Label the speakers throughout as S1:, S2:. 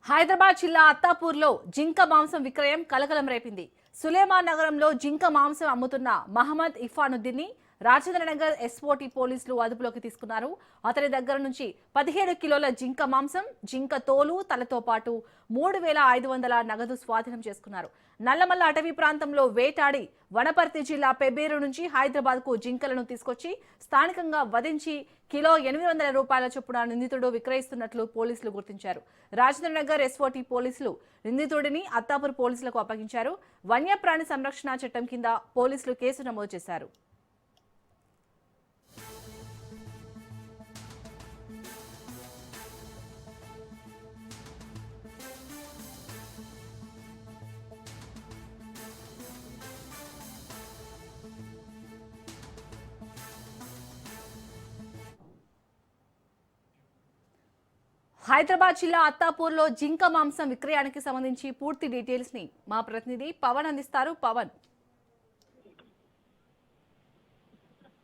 S1: హైదరాబాద్ జిల్లా అత్తాపూర్లో జింక మాంసం విక్రయం కలకలం రేపింది. సులేమాన్ నగరంలో జింక మాంసం అమ్ముతున్న మహమ్మద్ ఇఫానుద్దీన్ని రాజేంద్రనగర్ ఎస్ఓటీ పోలీసులు అదుపులోకి తీసుకున్నారు. అతని దగ్గర నుంచి 17 కిలోల జింక మాంసం, జింక తోలు, తలతో పాటు 3,500 నగదు స్వాధీనం చేసుకున్నారు. నల్లమల్ల అటవీ ప్రాంతంలో వేటాడి వనపర్తి జిల్లా పెబ్బేరు నుంచి హైదరాబాద్ కు జింకలను తీసుకొచ్చి స్థానికంగా వధించి కిలో 800 రూపాయల చొప్పున నిందితుడు విక్రయిస్తున్నట్లు పోలీసులు గుర్తించారు. రాజేంద్రనగర్ ఎస్ఓటీ పోలీసులు నిందితుడిని అత్తాపూర్ పోలీసులకు అప్పగించారు. వన్యప్రాణి సంరక్షణ చట్టం కింద పోలీసులు కేసు నమోదు చేశారు. హైదరాబాద్ జిల్లా అత్తాపూర్లో జింక మాంసం విక్రయానికి సంబంధించి పూర్తి డీటెయిల్స్ ని మా ప్రతినిధి పవన్ అందిస్తారు. పవన్,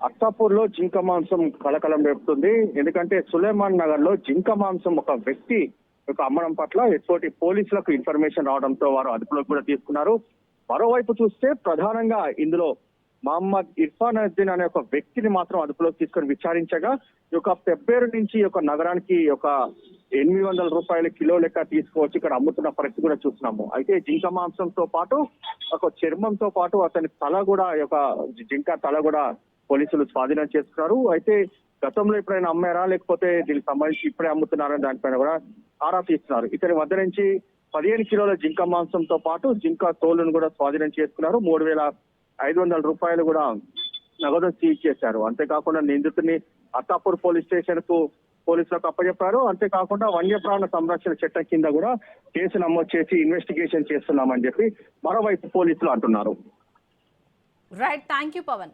S2: అత్తాపూర్ లో జింక మాంసం కలకలం రేపుతుంది. ఎందుకంటే సులేమాన్ నగర్ లో జింక మాంసం ఒక వ్యక్తి అమ్మడం పట్ల ఎస్ఓటి పోలీసులకు ఇన్ఫర్మేషన్ రావడంతో వారు అదుపులోకి కూడా తీసుకున్నారు. మరోవైపు చూస్తే ప్రధానంగా ఇందులో మహమ్మద్ ఇర్ఫానుద్దీన్ అనే ఒక వ్యక్తిని మాత్రం అదుపులోకి తీసుకొని విచారించగా ఈ యొక్క పెబ్బేరు నుంచి ఈ యొక్క నగరానికి ఒక 800 రూపాయల కిలో లెక్క తీసుకువచ్చి ఇక్కడ అమ్ముతున్న పరిస్థితి కూడా చూస్తున్నాము. అయితే జింక మాంసంతో పాటు ఒక చర్మంతో పాటు అతని తల కూడా ఈ యొక్క జింక తల కూడా పోలీసులు స్వాధీనం చేసుకున్నారు. అయితే గతంలో ఎప్పుడైనా అమ్మారా లేకపోతే దీనికి సంబంధించి ఇప్పుడే అమ్ముతున్నారని దానిపైన కూడా ఆరా తీస్తున్నారు. ఇతని వద్ద నుంచి 15 కిలోల జింక మాంసంతో పాటు జింక తోలును కూడా స్వాధీనం చేసుకున్నారు. 3,500 రూపాయలు కూడా నగదు సీజ్ చేశారు. అంతేకాకుండా నిందితుడిని అత్తాపూర్ పోలీస్ స్టేషన్ కు పోలీసులకు అప్పచెప్పారు. అంతేకాకుండా వన్యప్రాణ సంరక్షణ చట్టం కింద కూడా కేసు నమోదు చేసి ఇన్వెస్టిగేషన్ చేస్తున్నామని చెప్పి మరోవైపు పోలీసులు అంటున్నారు.
S1: Right, thank you Pawan.